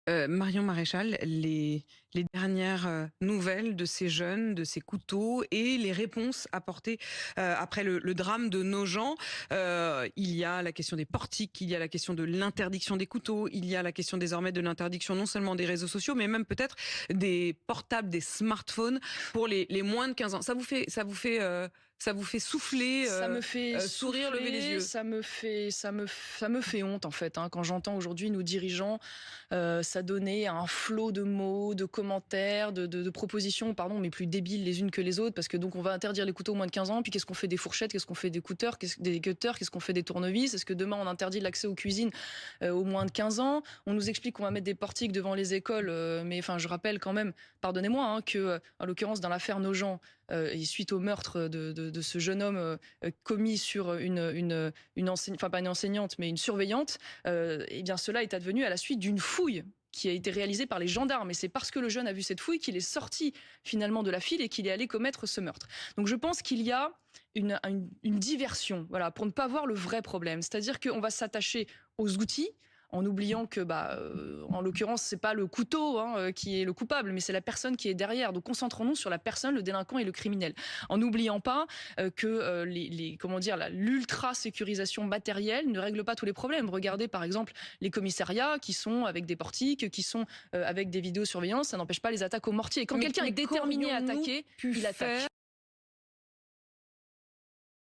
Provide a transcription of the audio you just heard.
Marion Maréchal, les dernières nouvelles de ces jeunes, de ces couteaux et les réponses apportées après le drame de Nogent. Il y a la question des portiques, il y a la question de l'interdiction des couteaux, il y a la question désormais de l'interdiction non seulement des réseaux sociaux, mais même peut-être des portables, des smartphones pour les moins de 15 ans. Ça vous fait souffler, Ça me fait sourire, lever les souffler, yeux. ça me fait honte en fait. Quand j'entends aujourd'hui nos dirigeants s'adonner à un flot de mots, de commentaires, de propositions, pardon, mais plus débiles les unes que les autres, parce que donc on va interdire les couteaux aux moins de 15 ans, puis qu'est-ce qu'on fait des fourchettes, qu'est-ce qu'on fait des cutters, qu'est-ce qu'on fait des tournevis, est-ce que demain on interdit l'accès aux cuisines aux moins de 15 ans? On nous explique qu'on va mettre des portiques devant les écoles, mais enfin je rappelle quand même, pardonnez-moi, que en l'occurrence dans l'affaire Nogent, et suite au meurtre de ce jeune homme commis sur une enseignante, enfin pas une enseignante, mais une surveillante, eh bien cela est advenu à la suite d'une fouille qui a été réalisée par les gendarmes. Et c'est parce que le jeune a vu cette fouille qu'il est sorti finalement de la file et qu'il est allé commettre ce meurtre. Donc je pense qu'il y a une diversion, voilà, pour ne pas voir le vrai problème. C'est-à-dire qu'on va s'attacher aux outils, en oubliant que, en l'occurrence, c'est pas le couteau qui est le coupable, mais c'est la personne qui est derrière. Donc concentrons-nous sur la personne, le délinquant et le criminel. En n'oubliant pas que l'ultra sécurisation matérielle ne règle pas tous les problèmes. Regardez par exemple les commissariats qui sont avec des portiques, qui sont avec des vidéosurveillances, ça n'empêche pas les attaques au mortier. Et quand quelqu'un est déterminé à attaquer, il attaque.